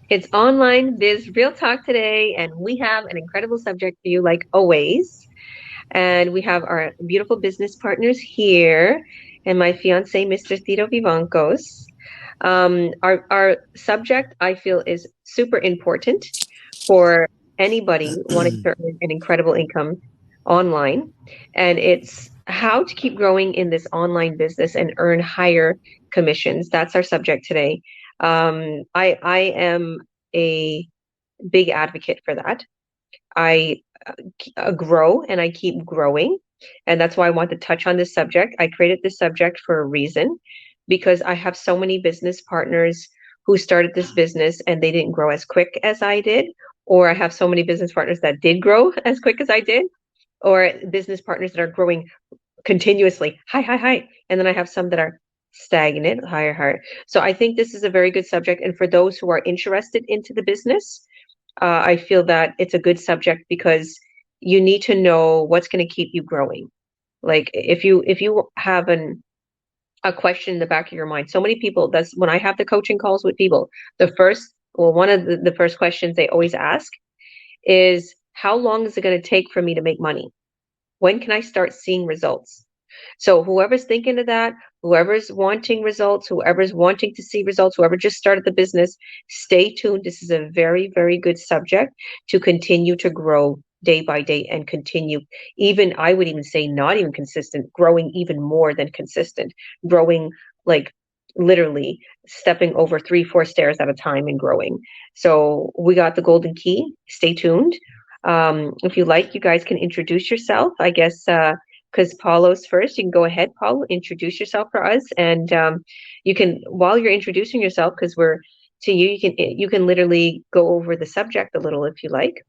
It's online biz real talk today, and we have an incredible subject for you, like always. And we have our beautiful business partners here, and my fiance, Mr. Tito Vivancos. Our subject, I feel, is super important for anybody wanting to earn an incredible income online, and it's how to keep growing in this online business and earn higher commissions. That's our subject today. I am a big advocate for that. I grow and I keep growing. And that's why I want to touch on this subject. I created this subject for a reason because I have so many business partners who started this business and they didn't grow as quick as I did. Or I have so many business partners that did grow as quick as I did, or business partners that are growing continuously, high, high, high. And then I have some that are stagnant, higher, higher. So I think this is a very good subject. And for those who are interested into the business, I feel that it's a good subject because you need to know what's going to keep you growing. Like if you have a question in the back of your mind, so many people, that's when I have the coaching calls with people, one of the first questions they always ask is, how long is it going to take for me to make money? When can I start seeing results? So whoever's thinking of that, whoever's wanting results, whoever's wanting to see results, whoever just started the business, stay tuned. This is a very, very good subject to continue to grow day by day and continue, even I would even say not even consistent, growing even more than consistent, growing like literally stepping over three, four stairs at a time and growing. So we got the golden key. Stay tuned. If you like, you guys can introduce yourself. I guess because Paulo's first. You can go ahead, Paulo, introduce yourself for us, and you can, while you're introducing yourself, because we're to you, you can literally go over the subject a little if you like.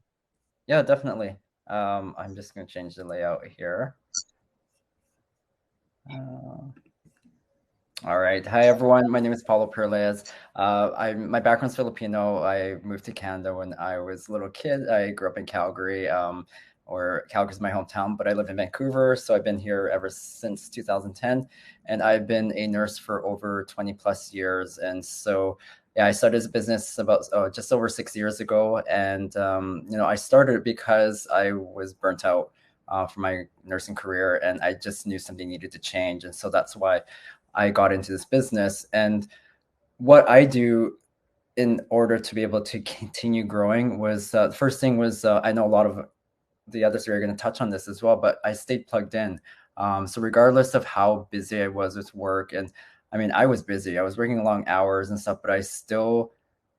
Yeah, definitely. I'm just going to change the layout here. Uh, all right. Hi, everyone. My name is Paulo Paralejas. My background's Filipino. I moved to Canada when I was a little kid. I grew up in Calgary, or Calgary's my hometown, but I live in Vancouver. So I've been here ever since 2010. And I've been a nurse for over 20 plus years. And so, yeah, I started this business about just over 6 years ago. And, I started because I was burnt out from my nursing career, and I just knew something needed to change. And so that's why I got into this business. And what I do in order to be able to continue growing was the first thing was I know a lot of the others are going to touch on this as well, but I stayed plugged in. So regardless of how busy I was with work, and I mean, I was busy, I was working long hours and stuff, but I still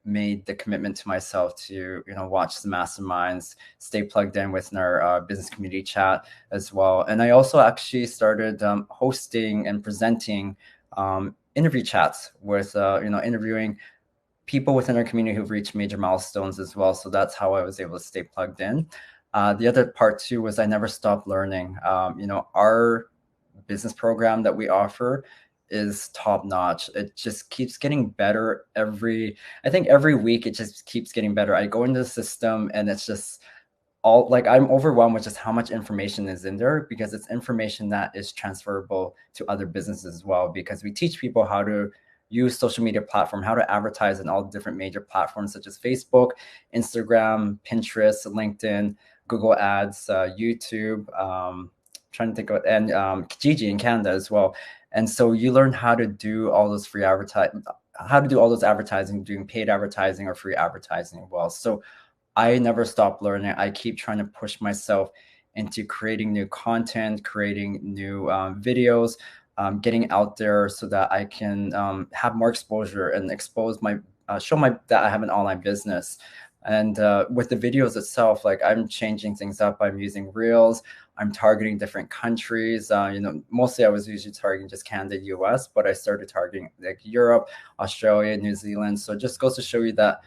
made the commitment to myself to watch the masterminds, stay plugged in with our business community chat as well. And I also actually started hosting and presenting interview chats with interviewing people within our community who've reached major milestones as well. So that's how I was able to stay plugged in. The other part too was I never stopped learning. Our business program that we offer is top notch. It just keeps getting better I think every week it just keeps getting better. I go into the system and it's just all like I'm overwhelmed with just how much information is in there, because it's information that is transferable to other businesses as well, because we teach people how to use social media platform, how to advertise in all the different major platforms such as Facebook, Instagram, Pinterest, LinkedIn, Google Ads, YouTube, trying to think of it, and Kijiji in Canada as well. And so you learn how to do all those free advertising, how to do all those advertising, doing paid advertising or free advertising as well. So I never stop learning. I keep trying to push myself into creating new content, creating new videos, getting out there so that I can have more exposure and expose my show my that I have an online business. And with the videos itself, like I'm changing things up. I'm using reels. I'm targeting different countries. Mostly I was usually targeting just Canada, US, but I started targeting like Europe, Australia, New Zealand. So it just goes to show you that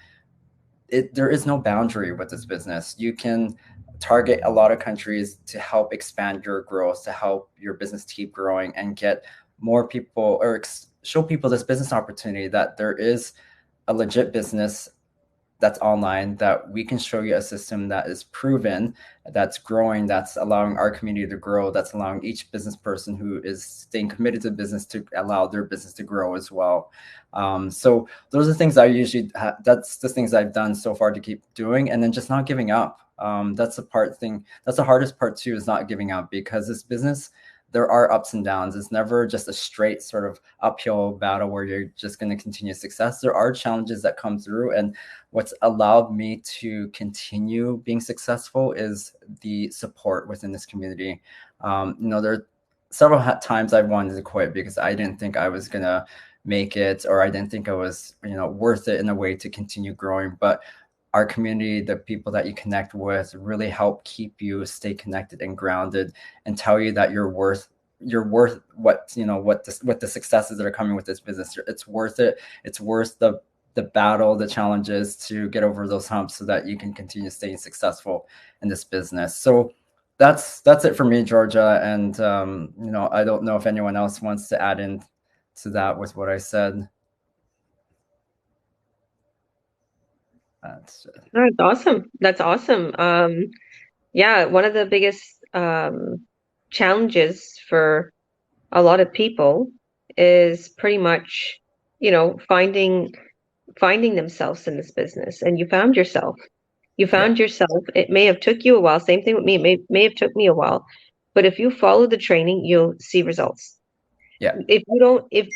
there is no boundary with this business. You can target a lot of countries to help expand your growth, to help your business keep growing and get more people, or show people this business opportunity, that there is a legit business that's online, that we can show you a system that is proven, that's growing, that's allowing our community to grow, that's allowing each business person who is staying committed to business to allow their business to grow as well. So those are the things I usually that's the things I've done so far to keep doing, and then just not giving up. That's the part thing. That's the hardest part too, is not giving up, because this business, there are ups and downs. It's never just a straight sort of uphill battle where you're just going to continue success. There are challenges that come through, and what's allowed me to continue being successful is the support within this community. There are several times I wanted to quit because I didn't think I was gonna make it, or I didn't think I was, worth it in a way to continue growing. But our community, the people that you connect with, really help keep you stay connected and grounded, and tell you that you're worth what the successes that are coming with this business. It's worth it. It's worth the battle, the challenges to get over those humps so that you can continue staying successful in this business. So that's it for me, Georgia. And I don't know if anyone else wants to add in to that with what I said. That's No, that's awesome. That's awesome. Yeah, one of the biggest challenges for a lot of people is pretty much, finding themselves in this business. And you found yourself. You yeah, found yourself. It may have took you a while. Same thing with me. It may have took me a while. But if you follow the training, you'll see results. yeah, If you don't, if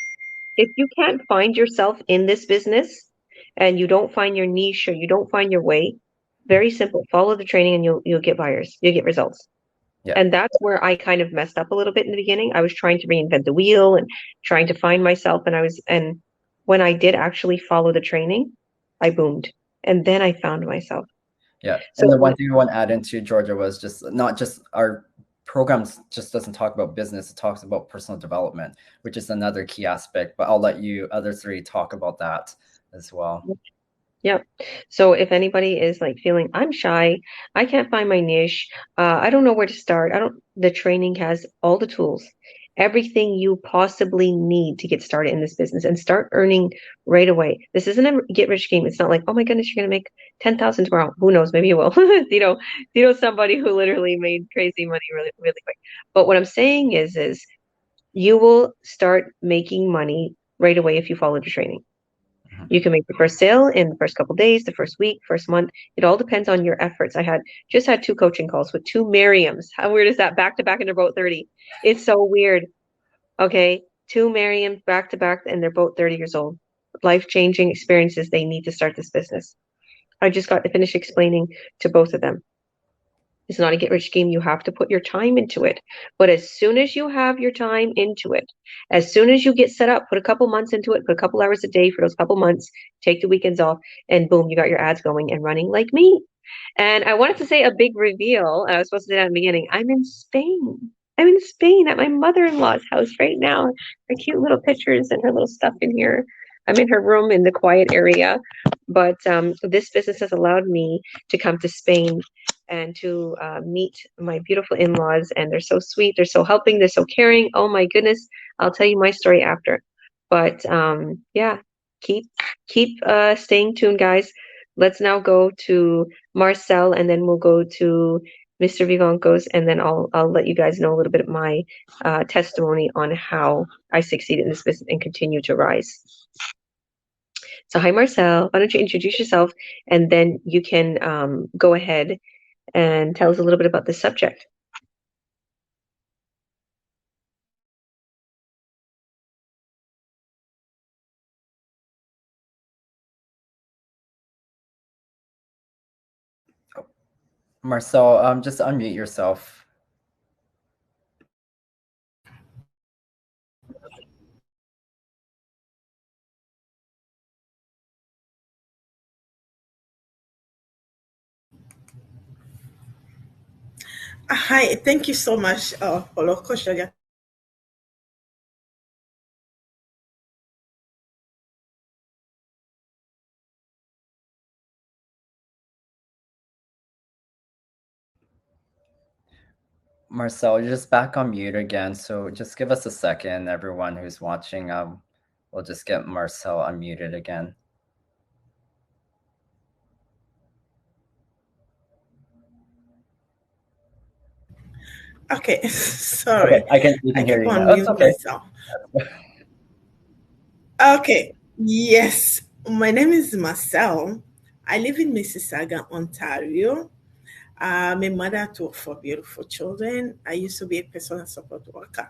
you can't find yourself in this business and you don't find your niche or you don't find your way, very simple. Follow the training and you'll get buyers. You'll get results. yeah, And that's where I kind of messed up a little bit in the beginning. I was trying to reinvent the wheel and trying to find myself. And when I did actually follow the training, I boomed. And then I found myself. yeah. So And the one thing I want to add into, Georgia, was just not just our programs just doesn't talk about business, it talks about personal development, which is another key aspect. But I'll let you other three talk about that as well. yeah. So if anybody is like feeling I'm shy, I can't find my niche, I don't know where to start. The training has all the tools, everything you possibly need to get started in this business and start earning right away. This isn't a get rich scheme. It's not like, oh my goodness, you're gonna make 10,000 tomorrow. Who knows? Maybe you will. Somebody who literally made crazy money really, really quick. But what I'm saying is you will start making money right away if you follow the training. Mhm. You can make the first sale in the first couple days, the first week, first month. It all depends on your efforts. Just had two coaching calls with two Miriams. How weird is that? Back to back, and they're both 30. It's so weird. Okay. Two Miriams back to back, and they're both 30 years old. Life-changing experiences. They need to start this business. I just got to finish explaining to both of them. It's not a get rich scheme. You have to put your time into it. But as soon as you have your time into it, as soon as you get set up, put a couple months into it, put a couple hours a day for those couple months, take the weekends off, and boom, you got your ads going and running like me. And I wanted to say a big reveal. I was supposed to do that in the beginning. I'm in Spain. I'm in Spain at my mother-in-law's house right now. Her cute little pictures and her little stuff in here. I'm in her room in the quiet area. But this business has allowed me to come to Spain and to meet my beautiful in-laws. And they're so sweet. They're so helping. They're so caring. Oh my goodness. I'll tell you my story after. But yeah, keep staying tuned, guys. Let's now go to Marcelle, and then we'll go to Mr. Vivancos, and then I'll let you guys know a little bit of my testimony on how I succeeded in this business and continue to rise. So, hi, Marcelle. Why don't you introduce yourself, and then you can go ahead and tell us a little bit about the subject. Marcel, just unmute yourself. Hi, thank you so much, Paulo. Coach Jaga. Marcel, you're just back on mute again, so just give us a second, everyone who's watching. We'll just get Marcel unmuted again. Okay, Okay, sorry. you I can hear keep you now. on That's mute okay. myself. Okay, yes. My name is Marcelle. I live in Mississauga, Ontario. I'm a mother to four beautiful children. I used to be a personal support worker.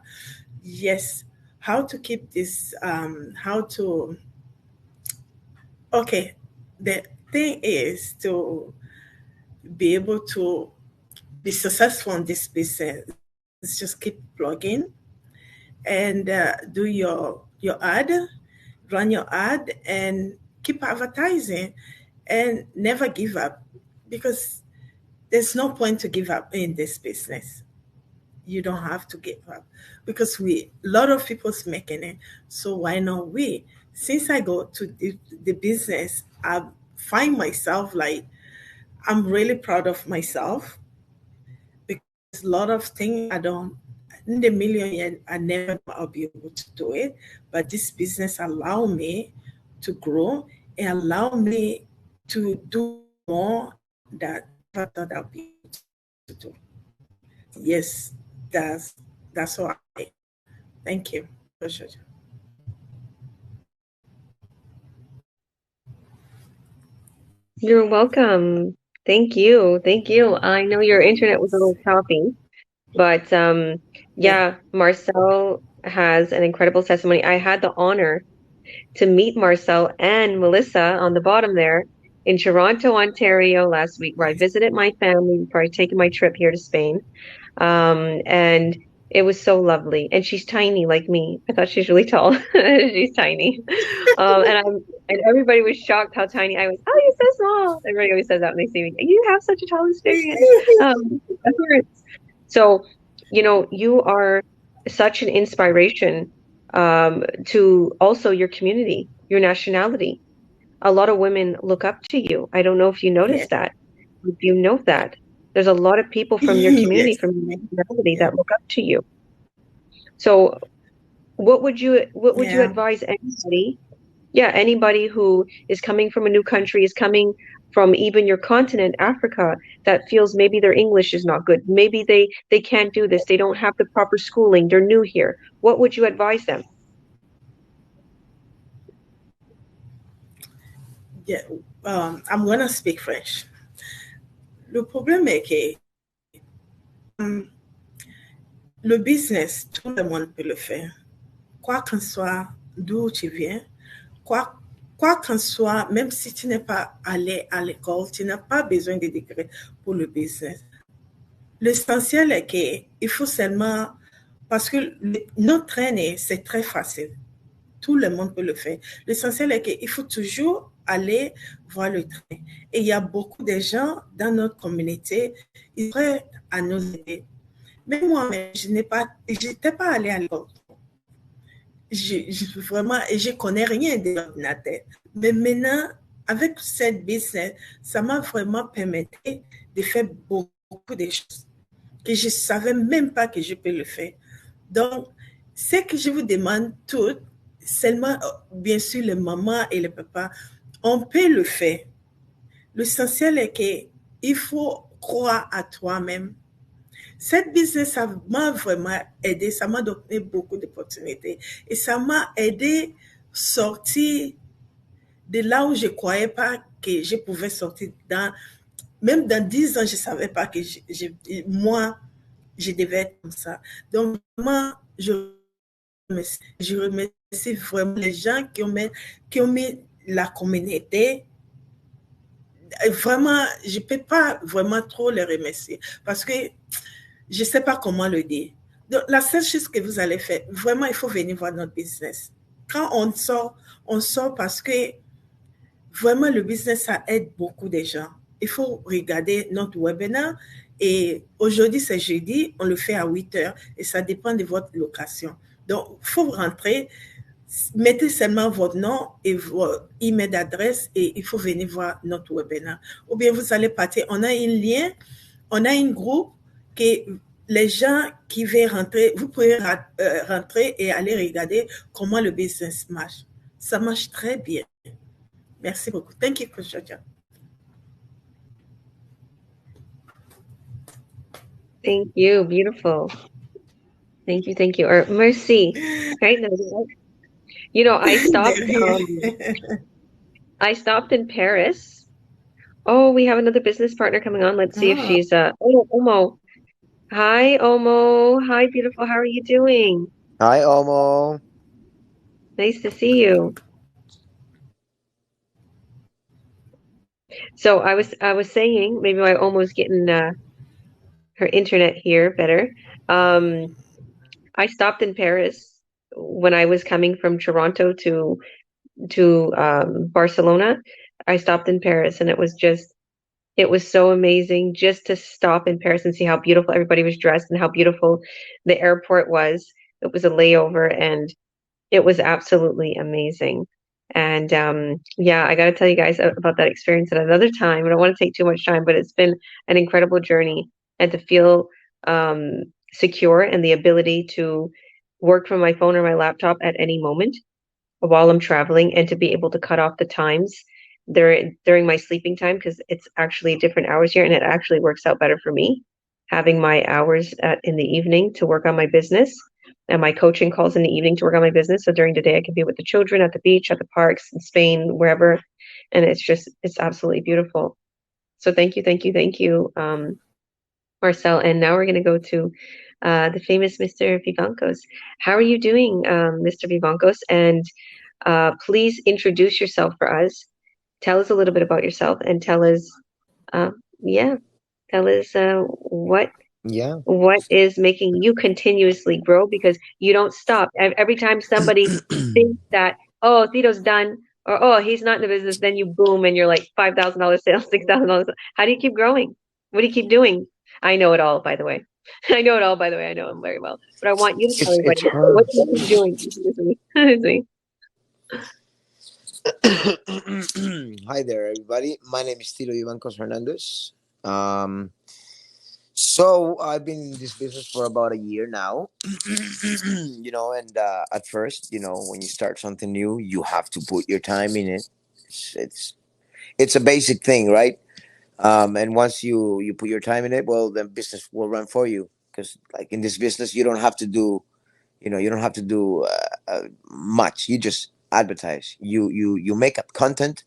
Yes. How to keep this, how to, okay. The thing is to be able to be successful in this business. Just keep plugging and do your ad, run your ad, and keep advertising, and never give up, because there's no point to give up in this business. You don't have to give up, because we a lot of people's making it. So why not we? Since I go to the business, I find myself like I'm really proud of myself, because a lot of things I don't in the million years I never know I'll be able to do it. But this business allow me to grow and allow me to do more that I never thought I'll be able to do. Yes, that's all I. Thank you. You're welcome. Thank you. Thank you. I know your internet was a little Yes. choppy, but Yeah. yeah, Marcel has an incredible testimony. I had the honor to meet Marcel and Melissa on the bottom there in Toronto, Ontario last week, where I Yes. visited my family before I taken my trip here to Spain. And it was so lovely. And she's tiny like me. I thought she's really tall. She's tiny. And everybody was shocked how tiny I was. Oh, you're so small. Everybody always says that when they see me. You have such a tall experience. Appearance. So, you are such an inspiration to also your community, your nationality. A lot of women look up to you. I don't know if you noticed Yes. that. If you know that, there's a lot of people from your community, Yes. from your nationality Yeah. that look up to you. So what would you Yeah. advise anybody? Yeah, anybody who is coming from a new country, is coming from even your continent, Africa, that feels maybe their English is not good. Maybe they can't do this. They don't have the proper schooling. They're new here. What would you advise them? Yeah. I'm gonna speak French. Le problème est que le business, tout le monde peut le faire. Quoi qu'en soit d'où tu viens, quoi, quoi qu'en soit, même si tu n'es pas allé à l'école, tu n'as pas besoin de degré pour le business. L'essentiel est qu'il faut seulement, parce que notre traîner, c'est très facile. Tout le monde peut le faire. L'essentiel est qu'il faut toujours aller voir le train. Et il y a beaucoup de gens dans notre communauté, ils sont prêts à nous aider. Mais moi-même, j'étais pas allée à l'école. Vraiment, et je connais rien de l'ordinateur. Mais maintenant, avec cette business, ça m'a vraiment permis de faire beaucoup de choses que je ne savais même pas que je peux le faire. Donc, ce que je vous demande tout, seulement, bien sûr, les mamans et les papas, on peut le faire. L'essentiel est qu'il faut croire à toi-même. Cette business, ça m'a vraiment aidé, ça m'a donné beaucoup d'opportunités et ça m'a aidé à sortir de là où je ne croyais pas que je pouvais sortir. Même dans 10 ans, je ne savais pas que moi, je devais être comme ça. Donc, vraiment, je remercie vraiment les gens qui ont mis la communauté. Vraiment, je ne peux pas vraiment trop les remercier parce que je ne sais pas comment le dire. Donc, la seule chose que vous allez faire, vraiment, il faut venir voir notre business. Quand on sort parce que vraiment, le business, ça aide beaucoup de gens. Il faut regarder notre webinaire. Et aujourd'hui, c'est jeudi, on le fait à 8 heures et ça dépend de votre location. Donc, il faut rentrer, mettez seulement votre nom et votre email d'adresse et il faut venir voir notre webinaire. Ou bien vous allez partir, on a un lien, on a un groupe que les gens qui veulent rentrer, vous pouvez rentrer et aller regarder comment le business marche. Ça marche très bien. Merci beaucoup. Thank you, Coach Georgia. Thank you. Beautiful. Thank you. Thank you. Or Mercy. Right? You know, They're here. I stopped in Paris. Oh, we have another business partner coming on. Let's see if Oh, she's oh, Omo. Hi, Omo. Hi, beautiful. How are you doing? Hi, Omo. Nice to see you. So I was saying maybe my Omo's getting her internet here better. Um, I stopped in Paris when I was coming from Toronto to Barcelona. I stopped in Paris and it was so amazing just to stop in Paris and see how beautiful everybody was dressed and how beautiful the airport was. It was a layover and it was absolutely amazing. And yeah, I got to tell you guys about that experience at another time. I don't want to take too much time, but it's been an incredible journey and to feel secure and the ability to work from my phone or my laptop at any moment while I'm traveling and to be able to cut off the times during my sleeping time because it's actually different hours here and it actually works out better for me having my hours in the evening to work on my business and my coaching calls in the evening to work on my business. So during the day I can be with the children at the beach, at the parks in Spain, wherever. And it's absolutely beautiful. So thank you, Marcelle. And now we're going to go to the famous Mr. Vivancos. How are you doing, Mr. Vivancos? And please introduce yourself for us. Tell us a little bit about yourself and uh, yeah, tell us Yeah. what is making you continuously grow because you don't stop. Every time somebody thinks that, oh, Tito's done or oh, he's not in the business, then you boom and you're like $5,000 sales, $6,000. How do you keep growing? What do you keep doing? I know it all, by the way. I know it all, by the way. I know him very well. But I want you to tell It's everybody hard. what do you keep doing? Excuse me. Hi there, everybody. My name is Ciro Ivancos Hernandez. Um, so I've been in this business for about a year now. And at first, when you start something new, you have to put your time in it. It's it's a basic thing, right? And once you put your time in it, well, then business will run for you. Because like in this business, you don't have to do much. You just advertise. You make up content,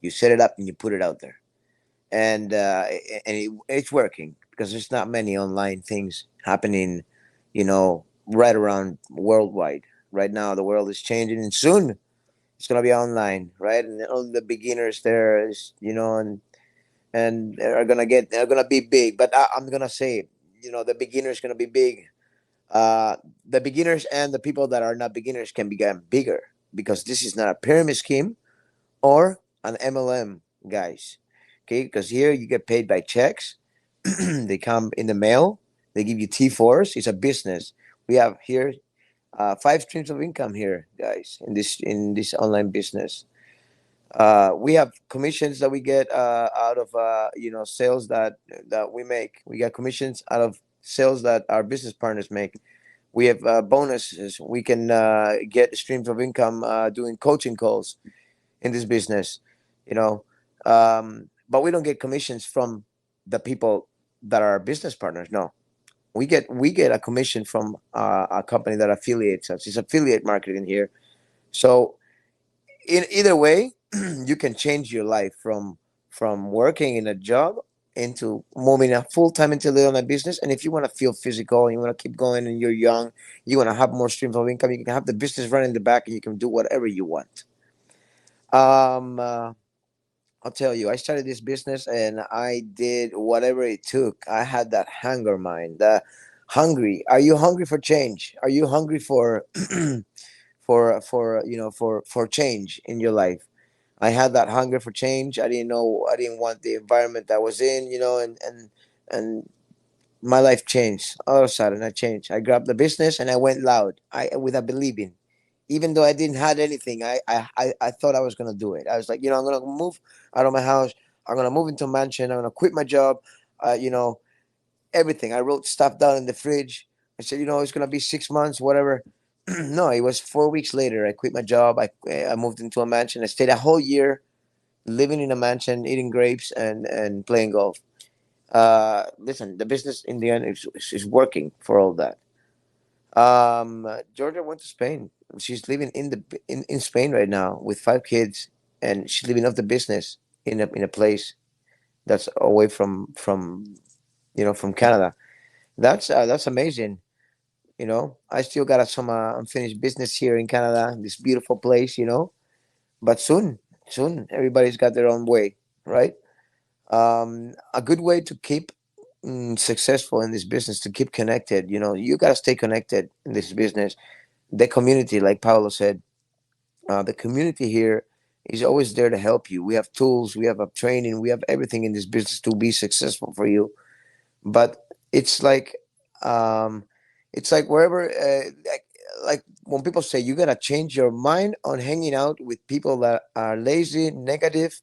you set it up, and you put it out there, and it's working because there's not many online things happening, right around worldwide. Right now, the world is changing, and soon it's gonna be online, right? And all the beginners there is, and they're gonna be big. But I'm gonna say, the beginners gonna be big. uh, the beginners and the people that are not beginners can become bigger because this is not a pyramid scheme or an MLM, guys. Okay, because here you get paid by checks. They come in the mail. They give you T4s. It's a business. We have here five streams of income here, guys, in this online business. We have commissions that we get out of sales that we make. We get commissions out of sales that our business partners make. We have bonuses. We can get streams of income doing coaching calls in this business, you know. But we don't get commissions from the people that are business partners. No, we get a commission from a company that affiliates us. It's affiliate marketing here. So in either way, you can change your life from working in a job into moving a full time into the online business. And if you want to feel physical and you want to keep going and you're young, you want to have more streams of income, you can have the business run in the back and you can do whatever you want. Um, uh, I'll tell you, I started this business and I did whatever it took. I had that hunger mind. Hungry. Are you hungry for change? Are you hungry for for change in your life? I had that hunger for change. I didn't know. I didn't want the environment that I was in, and my life changed. All of a sudden, I changed. I grabbed the business and I went loud. I without believing, even though I didn't had anything. I thought I was gonna do it. I was like, I'm gonna move out of my house. I'm gonna move into a mansion. I'm gonna quit my job. Uh, you know, everything. I wrote stuff down in the fridge. I said, it's gonna be 6 months, whatever. No, it was 4 weeks later. I quit my job. I moved into a mansion. I stayed a whole year living in a mansion, eating grapes and playing golf. Listen, the business in the end is working for all that. Georgia went to Spain. She's living in Spain right now with 5 kids, and she's living off the business in a place that's away from Canada. That's amazing. I still got some unfinished business here in Canada, this beautiful place. But soon everybody's got their own way, right? A good way to keep successful in this business, to keep connected. You got to stay connected in this business. The community, like Paulo said, the community here is always there to help you. We have tools, we have a training, we have everything in this business to be successful for you. But it's like, um, wherever, like when people say you gotta change your mind on hanging out with people that are lazy, negative,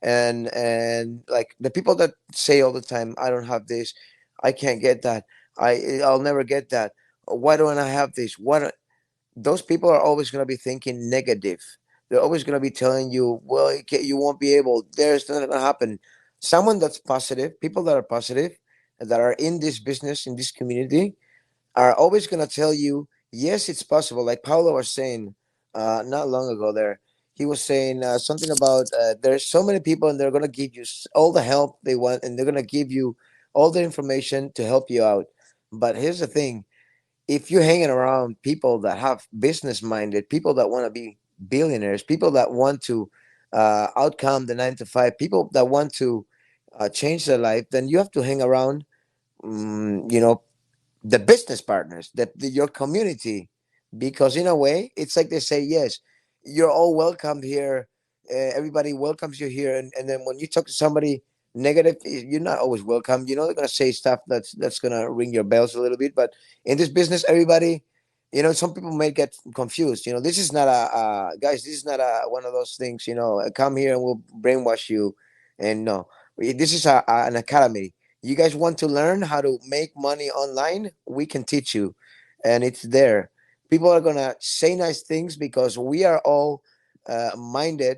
and like the people that say all the time, I don't have this, I can't get that, I'll never get that, why don't I have this, what? Those people are always going to be thinking negative. They're always going to be telling you, well, you won't be able, there's nothing going to happen. Someone that's positive, people that are positive, that are in this business, in this community, are always going to tell you, yes, it's possible. Like Paulo was saying not long ago there, he was saying something about there's so many people and they're going to give you all the help they want, and they're going to give you all the information to help you out. But here's the thing, if you're hanging around people that have business minded, people that want to be billionaires, people that want to outcome the 9 to 5, people that want to change their life, then you have to hang around, you know, the business partners, your community, because in a way, it's like they say, yes, you're all welcome here. Everybody welcomes you here, and then when you talk to somebody negative, you're not always welcome. They're gonna say stuff that's gonna ring your bells a little bit. But in this business, everybody, some people may get confused. This is not guys. This is not one of those things. Come here and we'll brainwash you, and no, this is an academy. You guys want to learn how to make money online? We can teach you, and it's there. People are gonna say nice things because we are all minded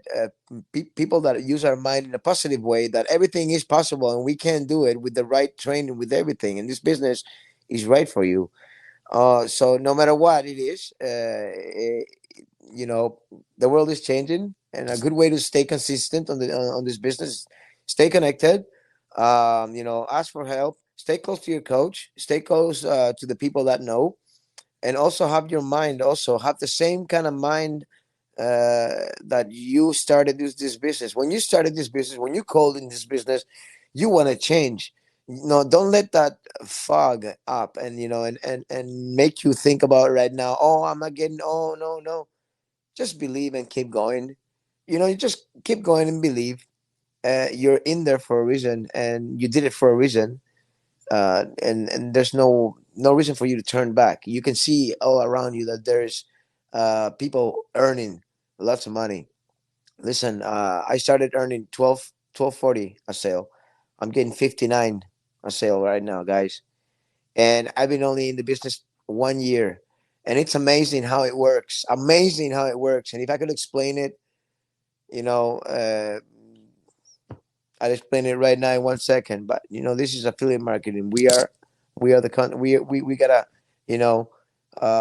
people that use our mind in a positive way. That everything is possible, and we can do it with the right training, with everything. And this business is right for you. So no matter what it is, you know, the world is changing, and a good way to stay consistent on this business, stay connected. Ask for help. Stay close to your coach. Stay close to the people that know, and also have your mind. Also have the same kind of mind that you started this business. When you started this business, when you called in this business, you want to change. Don't let that fog up and and make you think about it right now. Oh, I'm not getting. Oh, no, no. Just believe and keep going. You just keep going and believe. You're in there for a reason, and you did it for a reason. And there's no reason for you to turn back. You can see all around you that there's people earning lots of money. Listen, I started earning 12.40 a sale. I'm getting 59 a sale right now, guys. And I've been only in the business 1 year. And it's amazing how it works. Amazing how it works. And if I could explain it, you know, uh, I'll explain it right now in 1 second. But this is affiliate marketing. We are the we gotta, you know,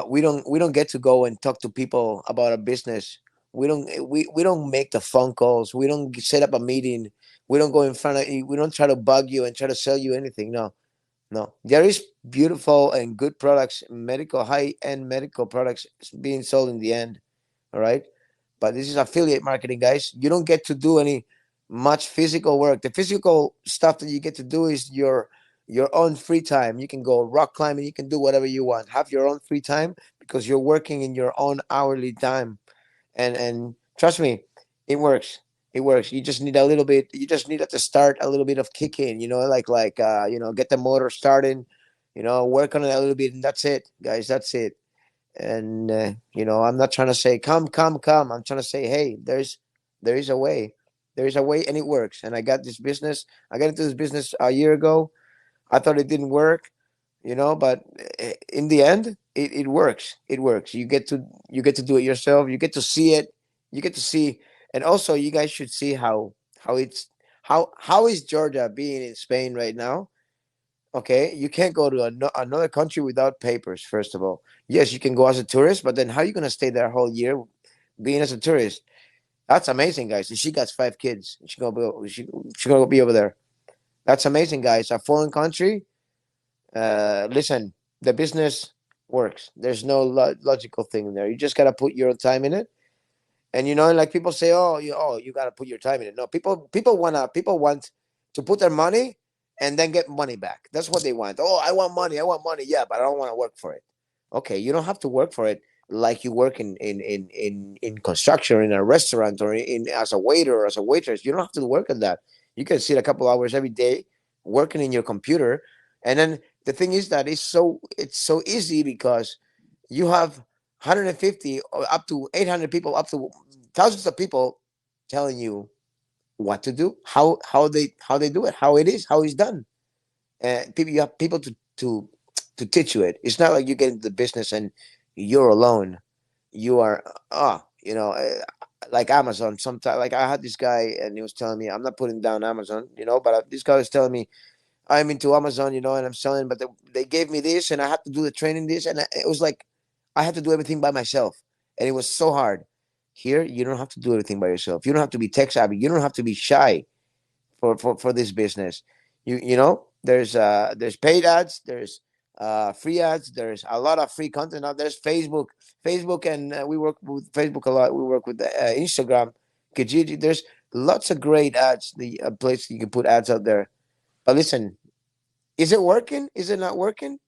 we don't get to go and talk to people about a business. We don't make the phone calls. We don't set up a meeting. We don't go in front of you. We don't try to bug you and try to sell you anything. No, no. There is beautiful and good products, high end medical products being sold in the end. All right. But this is affiliate marketing, guys. You don't get to do any much physical work. The physical stuff that you get to do is your own free time. You can go rock climbing. You can do whatever you want. Have your own free time because you're working in your own hourly time. And trust me, it works. It works. You just need a little bit. You just need to start a little bit of kicking. Get the motor starting. Work on it a little bit, and that's it, guys. That's it. And I'm not trying to say come, come, come. I'm trying to say, hey, there is a way. There is a way, and it works. And I got this business. I got into this business a year ago. I thought it didn't work, but in the end, it works. It works. You get to do it yourself. You get to see it. You get to see, and also you guys should see how How is Georgia being in Spain right now? Okay, you can't go to another country without papers. First of all, yes, you can go as a tourist, but then how are you going to stay there a whole year being as a tourist? That's amazing, guys. And she got 5 kids. She gonna be over there. That's amazing, guys. A foreign country. Listen, the business works. There's no logical thing there. You just gotta put your time in it. And like people say, oh, you gotta put your time in it. No, people want to put their money and then get money back. That's what they want. Oh, I want money. I want money. Yeah, but I don't want to work for it. Okay, you don't have to work for it like you work in construction or in a restaurant or in as a waiter or as a waitress. You don't have to work at that. You can sit a couple hours every day working in your computer, and then the thing is that it's so easy because you have 150 or up to 800 people, up to thousands of people telling you what to do, how they do it, how it is, how it's done. And you have people to teach you it. It's not like you get into the business and you're alone. You are like Amazon. Sometimes, like I had this guy and he was telling me, I'm not putting down Amazon, but this guy was telling me I'm into Amazon, and I'm selling, but they gave me this and I had to do the training this, and it was like I had to do everything by myself, and it was so hard. Here, you don't have to do everything by yourself. You don't have to be tech savvy. You don't have to be shy for this business. There's paid ads, there's free ads, there's a lot of free content out. There's Facebook, and we work with Facebook a lot. We work with Instagram, Kijiji. There's lots of great ads. The place you can put ads out there. But listen, is it working? Is it not working?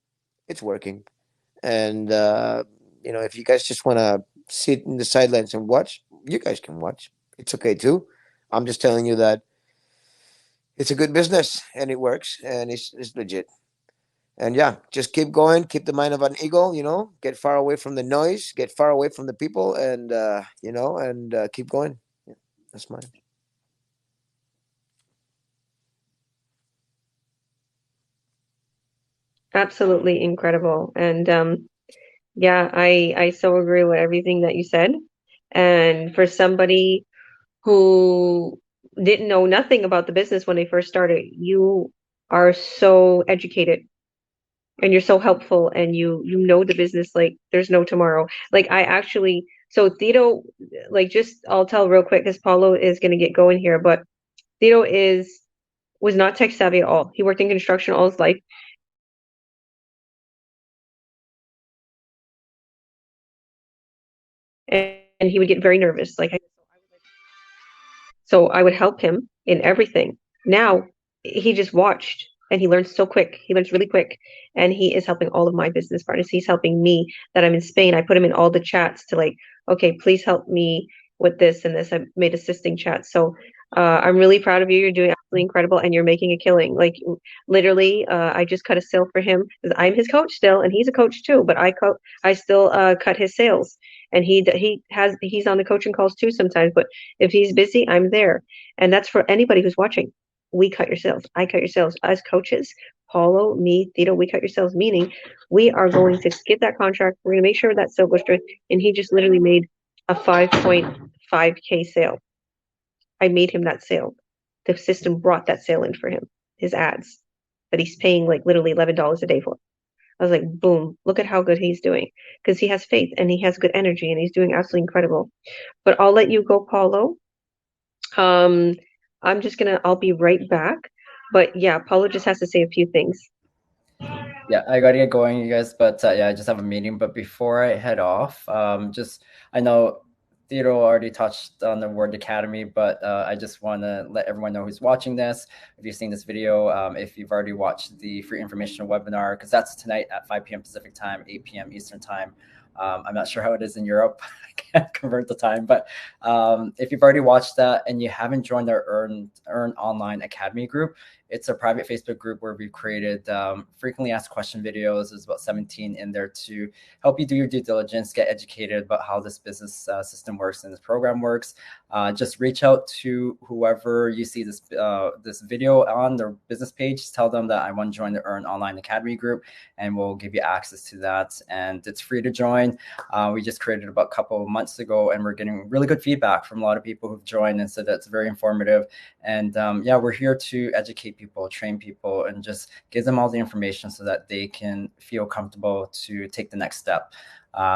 It's working. And if you guys just want to sit in the sidelines and watch, you guys can watch. It's okay too. I'm just telling you that it's a good business and it works and it's legit. And yeah, just keep going. Keep the mind of an eagle. Get far away from the noise. Get far away from the people, and keep going. Yeah, that's mine. Absolutely incredible. And yeah, I so agree with everything that you said. And for somebody who didn't know nothing about the business when they first started, you are so educated and you're so helpful, and you know the business like there's no tomorrow. Like I actually, so Tito, like, just I'll tell real quick because Paulo is going to get going here, but Tito was not tech savvy at all. He worked in construction all his life, and he would get very nervous. So I would help him in everything. Now he just watched and he learns so quick. He learns really quick. And he is helping all of my business partners. He's helping me that I'm in Spain. I put him in all the chats to, like, okay, please help me with this and this. I made assisting chats. So I'm really proud of you. You're doing absolutely incredible and you're making a killing. Like, literally, I just cut a sale for him because I'm his coach still, and he's a coach too, but I still cut his sales. And he's on the coaching calls too sometimes, but if he's busy, I'm there. And that's for anybody who's watching. We cut your sales. I cut your sales. As coaches, Paulo, me, Tito, we cut your sales, meaning we are going to get that contract. We're going to make sure that sale goes through. And he just literally made a 5.5K sale. I made him that sale. The system brought that sale in for him, his ads that he's paying like literally $11 a day for. I was like, boom, look at how good he's doing, because he has faith and he has good energy and he's doing absolutely incredible. But I'll let you go, Paulo. Um, I'll be right back. But yeah, Paulo just has to say a few things. Yeah, I gotta get going, you guys. But yeah, I just have a meeting. But before I head off, I know Theodore already touched on the word academy, but I just want to let everyone know who's watching this. If you've seen this video, if you've already watched the free information webinar, because that's tonight at 5 p.m. Pacific time, 8 p.m. Eastern time. I'm not sure how it is in Europe. I can't convert the time, but if you've already watched that and you haven't joined our Earn Online Academy group, it's a private Facebook group where we've created frequently asked question videos. There's about 17 in there to help you do your due diligence, get educated about how this business system works and this program works. Just reach out to whoever you see this video on their business page. Tell them that I want to join the Earn Online Academy group, and we'll give you access to that. And it's free to join. join. We just created about a couple of months ago, and we're getting really good feedback from a lot of people who've joined and said that's very informative. And yeah, we're here to educate people, train people, and just give them all the information so that they can feel comfortable to take the next step.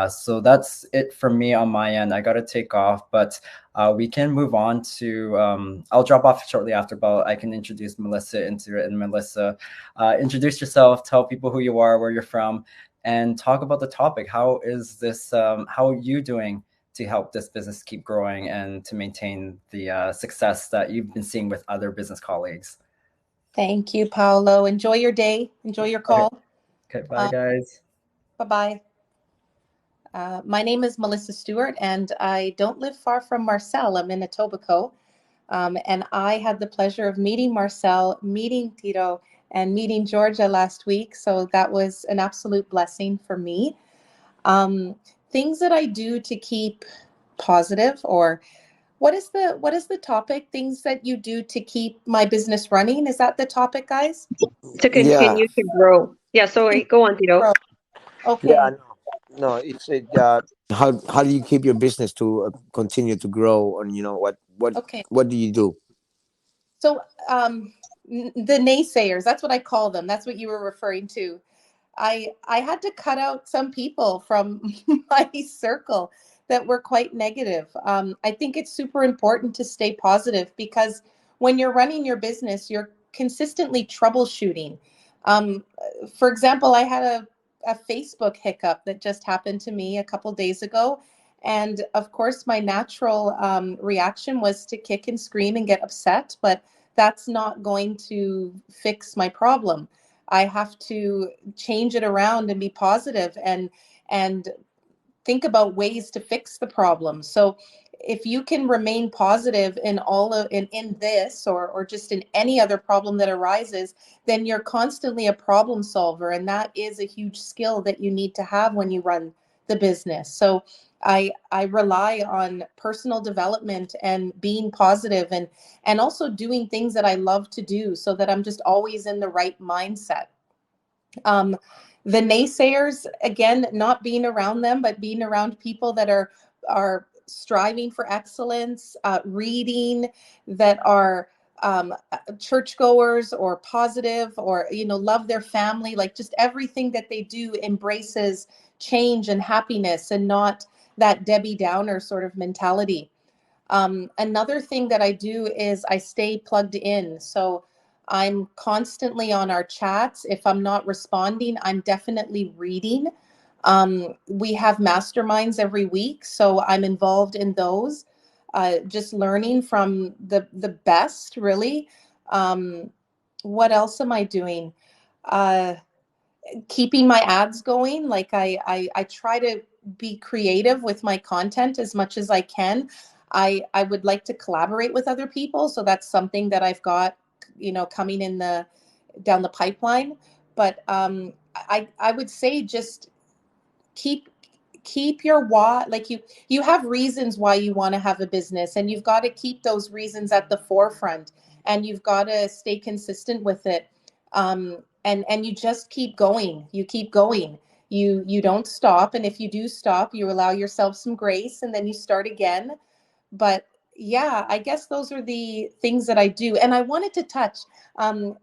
So that's it from me on my end. I got to take off, but we can move on to, I'll drop off shortly after, but I can introduce Melissa into it. And Melissa, introduce yourself, tell people who you are, where you're from, and talk about the topic. How is this, how are you doing to help this business keep growing and to maintain the success that you've been seeing with other business colleagues? Thank you, Paulo. Enjoy your day. Enjoy your call. Okay, bye guys. Bye-bye. My name is Melissa Stewart, and I don't live far from Marcelle. I'm in Etobicoke. And I had the pleasure of meeting Marcelle, meeting Ciro, and meeting Georgia last week. So that was an absolute blessing for me. Things that I do to keep positive, or what is the topic? Things that you do to keep my business running? Is that the topic, guys? To Yeah, continue to grow. Yeah, sorry, go on, Tito. Grow. Okay. yeah, no, it's how do you keep your business to continue to grow, and Okay. what do you do? So the naysayers, that's what I call them. That's what you were referring to. I had to cut out some people from my circle that were quite negative. I think it's super important to stay positive, because when you're running your business, you're consistently troubleshooting. Um, for example, I had a Facebook hiccup that just happened to me a couple days ago. And of course, my natural reaction was to kick and scream and get upset, but that's not going to fix my problem. I have to change it around and be positive and think about ways to fix the problem. So if you can remain positive in all of in this, or just in any other problem that arises, then you're constantly a problem solver, and that is a huge skill that you need to have when you run the business. So I rely on personal development and being positive, and also doing things that I love to do, so that I'm just always in the right mindset. Um, the naysayers, again, not being around them, but being around people that are striving for excellence, reading, that are churchgoers or positive, or love their family. Like, just everything that they do embraces change and happiness, and not that Debbie Downer sort of mentality. Another thing that I do is I stay plugged in. So I'm constantly on our chats. If I'm not responding, I'm definitely reading. We have masterminds every week, so I'm involved in those, just learning from the best, really. What else am I doing? Keeping my ads going. Like, I try to be creative with my content as much as I can. I would like to collaborate with other people, so that's something that I've got, coming in down the pipeline. But I would say just keep your why. Like, you have reasons why you want to have a business, and you've got to keep those reasons at the forefront, and you've got to stay consistent with it. And you just keep going. You keep going. You don't stop, and if you do stop, you allow yourself some grace, and then you start again. But yeah, I guess those are the things that I do. And I wanted to touch,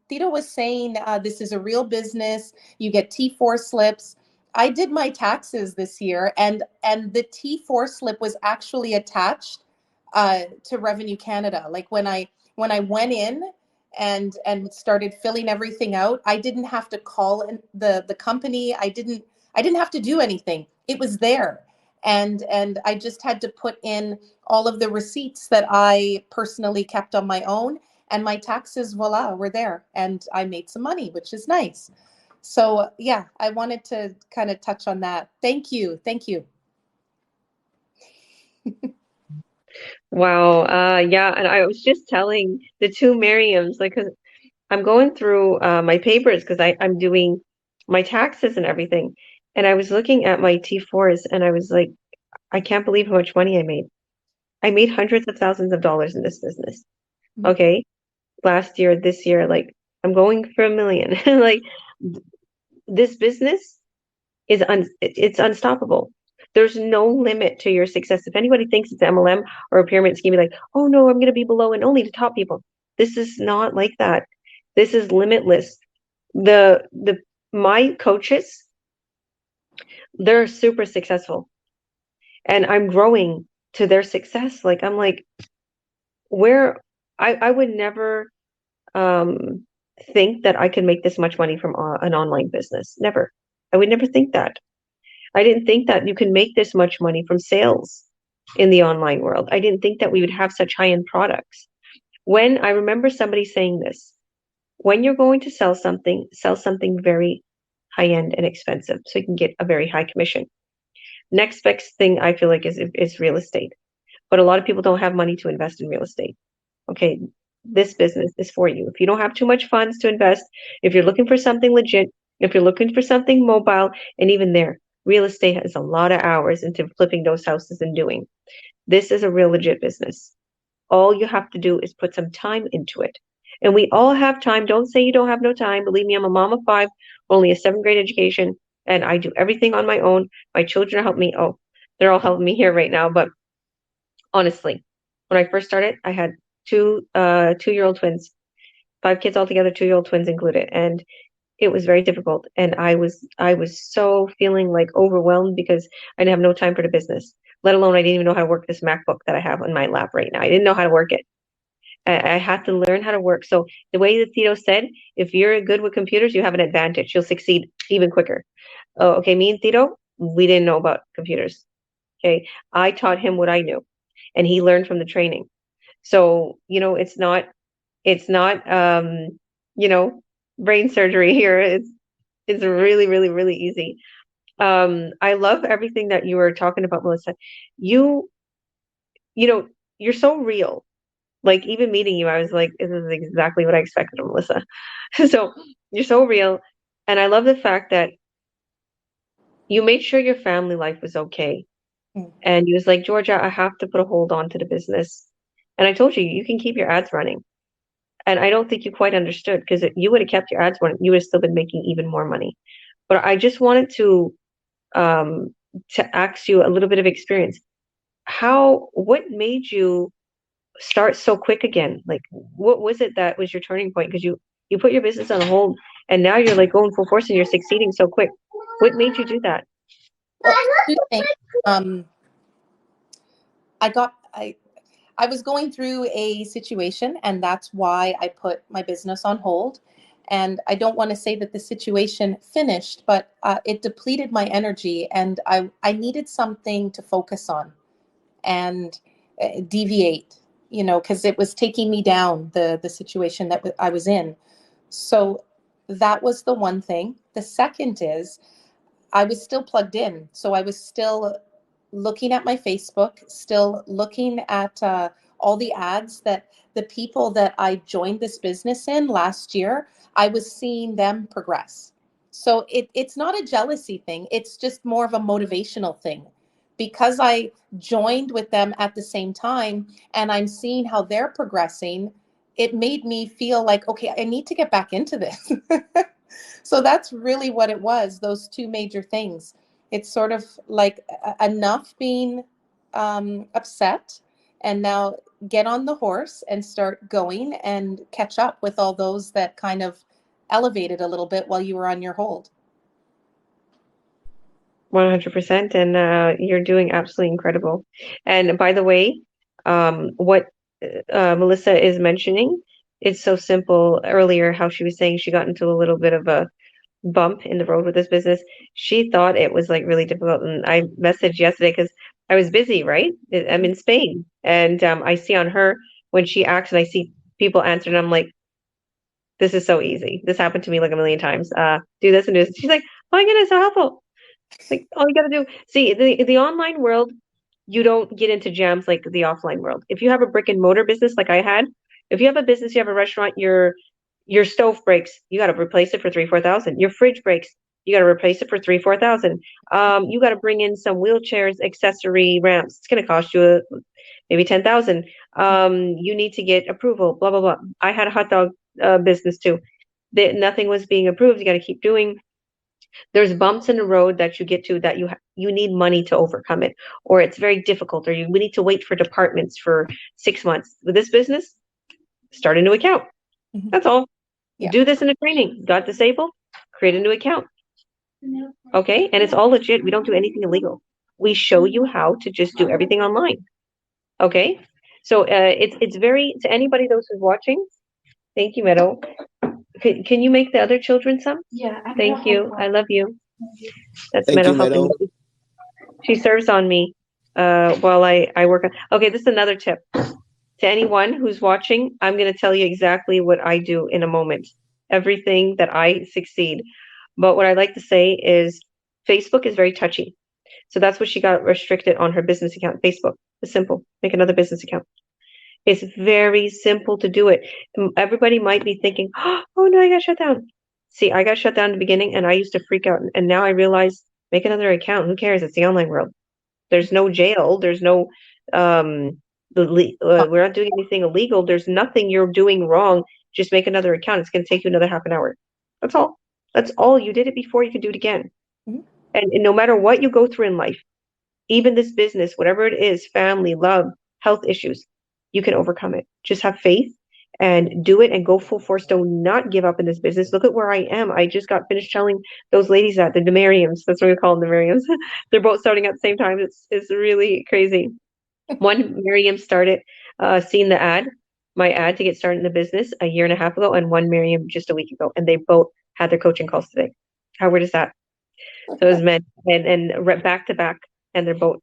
Tito was saying, this is a real business. You get T4 slips. I did my taxes this year, and the T4 slip was actually attached to Revenue Canada. Like, when I went in and started filling everything out, I didn't have to call in the company. I didn't have to do anything. It was there. And I just had to put in all of the receipts that I personally kept on my own, and my taxes, voila, were there, and I made some money, which is nice. So yeah, I wanted to kind of touch on that. Thank you. Wow. Yeah, and I was just telling the two Miriams, like, 'cause I'm going through my papers, because I'm doing my taxes and everything. And I was looking at my T4s, and I was like, I can't believe how much money I made. I made hundreds of thousands of dollars in this business. Okay. Last year, this year, like, I'm going for 1 million. Like, this business it's unstoppable. There's no limit to your success. If anybody thinks it's MLM or a pyramid scheme, like, oh no, I'm going to be below and only the top people. This is not like that. This is limitless. My coaches, they're super successful, and I'm growing to their success. Like, I'm like, where I would never think that I could make this much money from an online business. Never. I would never think that. I didn't think that you can make this much money from sales in the online world. I didn't think that we would have such high-end products. When I remember somebody saying this, when you're going to sell something very high-end and expensive so you can get a very high commission. Next best thing I feel like is real estate. But a lot of people don't have money to invest in real estate. Okay, this business is for you. If you don't have too much funds to invest, if you're looking for something legit, if you're looking for something mobile, and even there, real estate has a lot of hours into flipping those houses and doing. This is a real legit business. All you have to do is put some time into it. And we all have time. Don't say you don't have no time. Believe me, I'm a mom of 5, only a 7th grade education, and I do everything on my own. My children help me. Oh, they're all helping me here right now. But honestly, when I first started, I had 2-year-old twins, 5 kids altogether, 2-year-old twins included, and it was very difficult. And I was so feeling like overwhelmed because I didn't have no time for the business. Let alone I didn't even know how to work this MacBook that I have on my lap right now. I didn't know how to work it. I had to learn how to work. So the way that Tito said, if you're good with computers, you have an advantage. You'll succeed even quicker. Oh, okay, me and Tito, we didn't know about computers. Okay, I taught him what I knew, and he learned from the training. So, it's not brain surgery here. It's really, really, really easy. I love everything that you were talking about, Melissa. You you know, you're so real. Like, even meeting you, I was like, this is exactly what I expected of Melissa. So you're so real. And I love the fact that you made sure your family life was okay. Mm. And you was like, Georgia, I have to put a hold on to the business. And I told you, you can keep your ads running. And I don't think you quite understood, because if you would have kept your ads running, you would have still been making even more money. But I just wanted um, to ask you a little bit of experience. What made you start so quick again? Like, what was it that was your turning point? Because you put your business on hold, and now you're like going full force and you're succeeding so quick. What made you do that? Well, 2 things. Um, I got I was going through a situation, and that's why I put my business on hold. And I don't want to say that the situation finished, but it depleted my energy, and I needed something to focus on and deviate, because it was taking me down, the situation that I was in. So that was the one thing. The second is I was still plugged in. So I was still looking at my Facebook, still looking at all the ads that the people that I joined this business in last year, I was seeing them progress. So it's not a jealousy thing. It's just more of a motivational thing. Because I joined with them at the same time and I'm seeing how they're progressing, it made me feel like, okay, I need to get back into this. So that's really what it was, those 2 major things. It's sort of like enough being upset, and now get on the horse and start going and catch up with all those that kind of elevated a little bit while you were on your hold. 100%. And you're doing absolutely incredible. And by the way, what Melissa is mentioning, it's so simple. Earlier, how she was saying she got into a little bit of a bump in the road with this business. She thought it was like really difficult. And I messaged yesterday because I was busy, right? I'm in Spain. And I see on her, when she acts and I see people answer, and I'm like, this is so easy. This happened to me like a million times. Do this and do this. She's like, oh my goodness, so helpful. Like, all you gotta do, see, the online world, you don't get into jams like the offline world. If you have a brick and mortar business like I had, if you have a business, you have a restaurant, your stove breaks, you got to replace it for 3,000-4,000. Your fridge breaks, you got to replace it for 3,000-4,000. You got to bring in some wheelchairs, accessory ramps. It's going to cost you maybe 10,000. You need to get approval. Blah blah blah. I had a hot dog business too. That nothing was being approved. You got to keep doing. There's bumps in the road that you get to that you need money to overcome it, or it's very difficult, or we need to wait for departments for 6 months. With this business, start a new account. Mhm. That's all. Yeah. Do this in a training. Got disabled? Create a new account. Okay, and it's all legit. We don't do anything illegal. We show you how to just do everything online. Okay, so it's very, to anybody those who's watching. Thank you, Meadow. Can you make the other children some? Yeah. Thank you. I love you. That's Thank Meadow you, helping Meadow. me. She serves on me while I work on. Okay, this is another tip. To anyone who's watching, I'm going to tell you exactly what I do in a moment. Everything that I succeed. But what I like to say is Facebook is very touchy. So that's what she got restricted on her business account. Facebook. It's simple. Make another business account. It's very simple to do it. Everybody might be thinking, oh no, I got shut down. See, I got shut down in the beginning and I used to freak out. And now I realize, make another account. Who cares? It's the online world. There's no jail. There's no, we're not doing anything illegal. There's nothing you're doing wrong. Just make another account. It's going to take you another half an hour. That's all. That's all. You did it before. You can do it again. Mhm. And no matter what you go through in life, even this business, whatever it is, family, love, health issues, you can overcome it. Just have faith and do it and go full force. Do not give up in this business. Look at where I am. I just got finished telling those ladies that, the Miriams, that's what we call them, the Miriams. They're both starting at the same time. It's really crazy. One Miriam started seeing the ad, my ad to get started in the business a year and a half ago, and one Miriam just a week ago. And they both had their coaching calls today. How weird is that? So it was men and back to back, and they're both.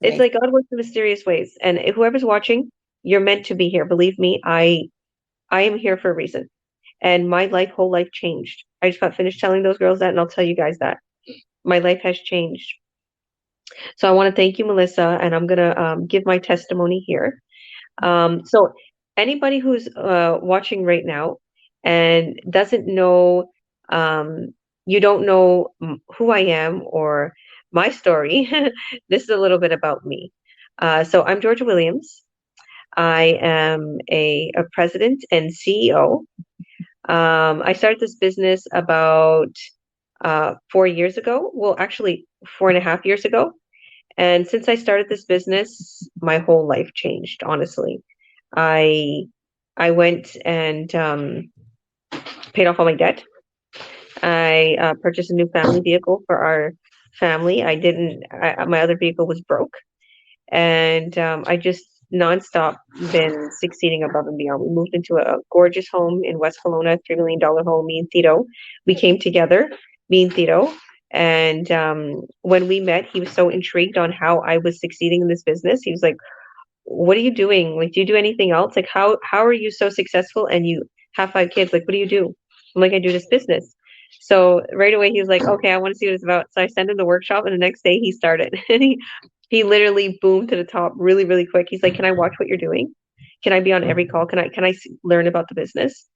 It's like God works in mysterious ways. And whoever's watching, you're meant to be here. Believe me, I am here for a reason. And my whole life changed. I just got finished telling those girls that, and I'll tell you guys that. My life has changed. So I want to thank you, Melissa, and I'm gonna give my testimony here. So anybody who's watching right now and doesn't know, you don't know who I am or my story, this is a little bit about me. So I'm Georgia Williams. I am a president and CEO. I started this business about 4 years ago. Well, actually, 4.5 years ago. And since I started this business, my whole life changed, honestly. I went and paid off all my debt. I purchased a new family vehicle for our family. My other vehicle was broke. And I just nonstop been succeeding above and beyond. We moved into a gorgeous home in West Kelowna, $3 million home, me and Tito. We came together, me and Tito. And when we met, he was so intrigued on how I was succeeding in this business. He was like, what are you doing? Like, do you do anything else? Like, how are you so successful and you have 5 kids? Like, what do you do? I'm like, I do this business. So right away, he was like, okay, I want to see what it's about. So I sent him the workshop, and the next day he started. And he literally boomed to the top really, really quick. He's like, can I watch what you're doing? Can I be on every call? Can I learn about the business?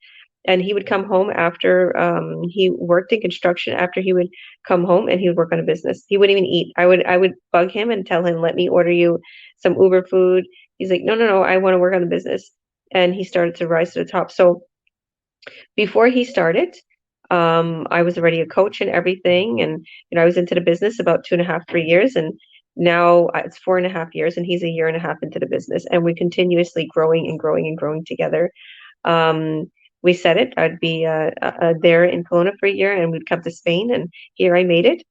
And he would come home after he worked in construction. After he would come home and he would work on a business. He wouldn't even eat. I would bug him and tell him, let me order you some Uber food. He's like, no, I want to work on the business. And he started to rise to the top. So before he started, I was already a coach and everything. And, I was into the business about 2.5, 3 years. And now it's 4.5 years, and he's a year and a half into the business. And we're continuously growing and growing and growing together. We said it, I'd be there in Kelowna for a year, and we'd come to Spain, and here I made it.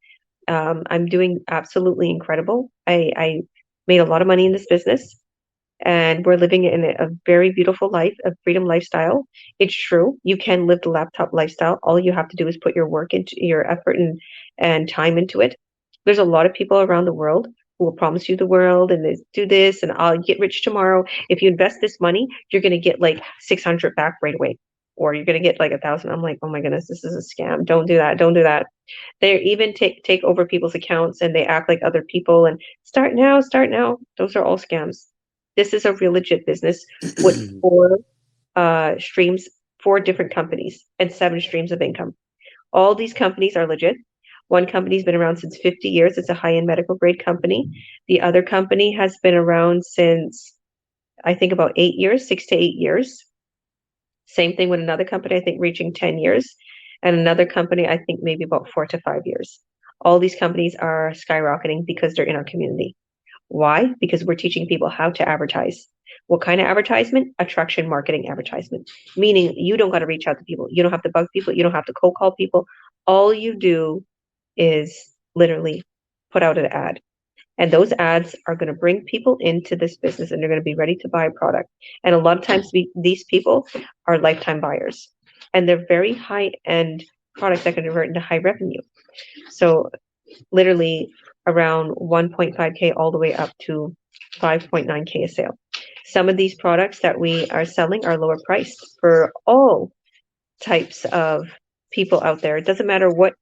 I'm doing absolutely incredible. I made a lot of money in this business, and we're living in a very beautiful life, a freedom lifestyle. It's true. You can live the laptop lifestyle. All you have to do is put your work into your effort and time into it. There's a lot of people around the world who will promise you the world and do this and I'll get rich tomorrow. If you invest this money, you're going to get like 600 back right away, or you're going to get like 1,000. I'm like, oh my goodness, this is a scam. Don't do that. Don't do that. They even take over people's accounts and they act like other people and start now. Those are all scams. This is a real legit business with 4 streams, 4 different companies and 7 streams of income. All these companies are legit. One company's been around since 50 years. It's a high-end medical grade company. The other company has been around since, I think, about 8 years, 6 to 8 years. Same thing with another company, I think, reaching 10 years. and another company, I think maybe about 4 to 5 years. All these companies are skyrocketing because they're in our community. Why? Because we're teaching people how to advertise. What kind of advertisement? Attraction marketing advertisement. Meaning you don't got to reach out to people. You don't have to bug people. You don't have to cold call people. All you do is literally put out an ad. And those ads are going to bring people into this business and they're going to be ready to buy a product. And a lot of times these people are lifetime buyers. And they're very high-end products that can convert into high revenue. So literally around 1.5K all the way up to 5.9K a sale. Some of these products that we are selling are lower priced for all types of people out there. It doesn't matter what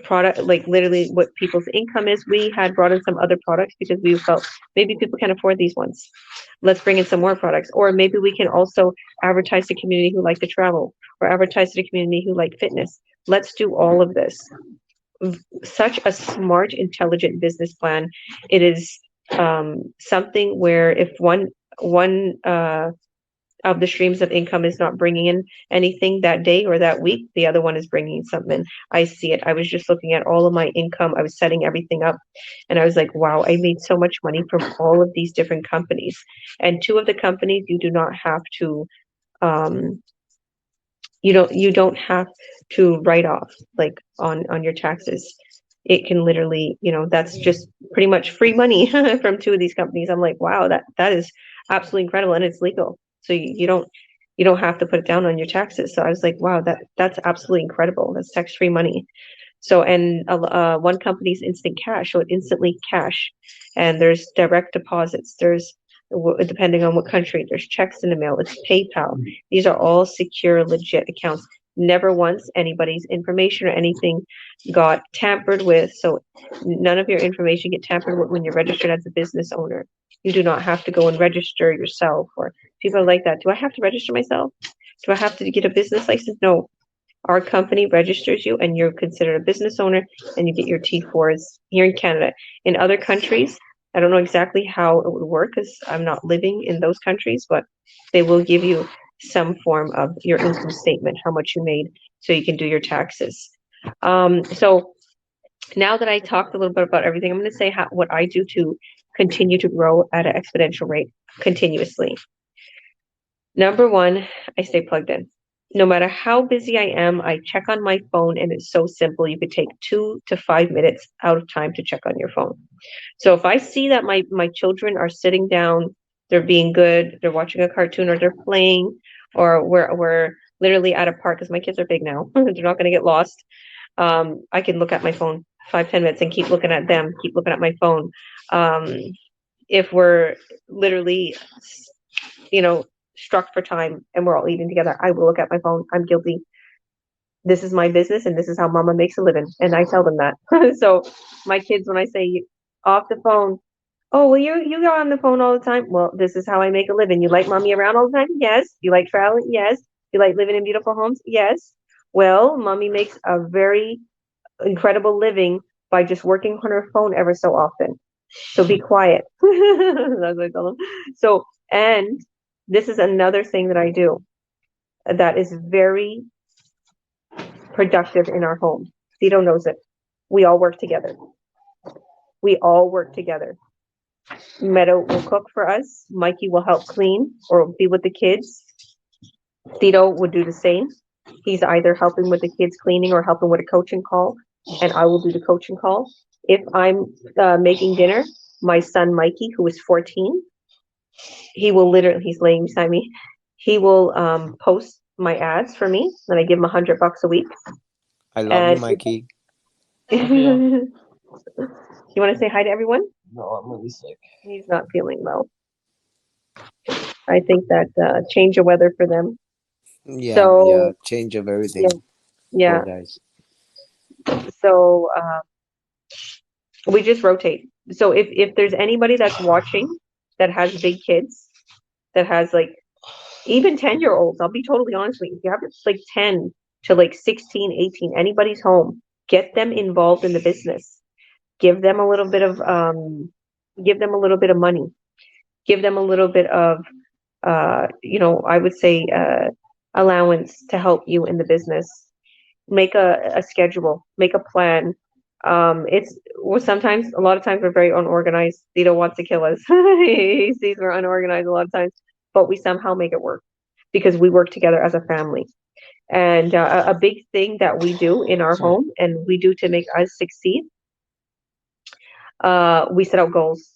product, like literally what people's income is. We had brought in some other products because we felt maybe people can afford these ones. Let's bring in some more products. Or maybe we can also advertise to the community who like to travel, or advertise to the community who like fitness. Let's do all of this. Such a smart, intelligent business plan. It is something where if one of the streams of income is not bringing in anything that day or that week, the other one is bringing something. I see it. I was just looking at all of my income. I was setting everything up and I was like, wow, I made so much money from all of these different companies. And two of the companies you do not have to you don't have to write off like on your taxes. It can literally, that's just pretty much free money from two of these companies. I'm like, wow, that is absolutely incredible, and it's legal. So you don't have to put it down on your taxes. So I was like, wow, that's absolutely incredible. That's tax-free money. So, and one company's instant cash, so it instantly cash, and there's direct deposits. There's, depending on what country, there's checks in the mail. It's PayPal. These are all secure, legit accounts. Never once anybody's information or anything got tampered with. So none of your information get tampered with when you're registered as a business owner. You do not have to go and register yourself. Or people are like that. Do I have to register myself? Do I have to get a business license? No. Our company registers you and you're considered a business owner and you get your T4s here in Canada. In other countries, I don't know exactly how it would work because I'm not living in those countries, but they will give you some form of your income statement, how much you made, so you can do your taxes. So now that I talked a little bit about everything, I'm going to say what I do to continue to grow at an exponential rate continuously. Number one, I stay plugged in. No matter how busy I am, I check on my phone, and it's so simple. You could take 2 to 5 minutes out of time to check on your phone. So if I see that my children are sitting down, they're being good, they're watching a cartoon, or they're playing, or we're literally at a park, because my kids are big now, they're not going to get lost. I can look at my phone 5-10 minutes and keep looking at them, keep looking at my phone. If we're literally, struck for time and we're all eating together, I will look at my phone. I'm guilty. This is my business and this is how mama makes a living. And I tell them that. So my kids, when I say off the phone, oh, well, you go on the phone all the time. Well, this is how I make a living. You like mommy around all the time? Yes. You like traveling? Yes. You like living in beautiful homes? Yes. Well, mommy makes a very incredible living by just working on her phone ever so often. So be quiet. That's what I tell them. So, and this is another thing that I do that is very productive in our home. Ciro knows it. We all work together. We all work together. Meadow will cook for us. Mikey will help clean or be with the kids. Ciro would do the same. He's either helping with the kids cleaning or helping with a coaching call, and I will do the coaching call. If I'm making dinner, my son Mikey, who is 14, he will literally, he's laying beside me, he will post my ads for me, and I give him $100 a week. I love you, Mikey. You want to say hi to everyone? No, I'm really sick. He's not feeling well. I think that change of weather for them. Yeah, change of everything. Yeah. Poor guys. So we just rotate. So if there's anybody that's watching that has big kids, that has like even 10-year-olds, I'll be totally honest with you. If you have like 10 to like 16, 18, anybody's home, get them involved in the business. Give them a little bit of money. Give them a little bit of I would say allowance to help you in the business. Make a schedule, make a plan. It's well, sometimes, a lot of times, we're very unorganized. Tito wants to kill us. He sees we're unorganized a lot of times, but we somehow make it work because we work together as a family. And a big thing that we do in our home and we do to make us succeed, we set out goals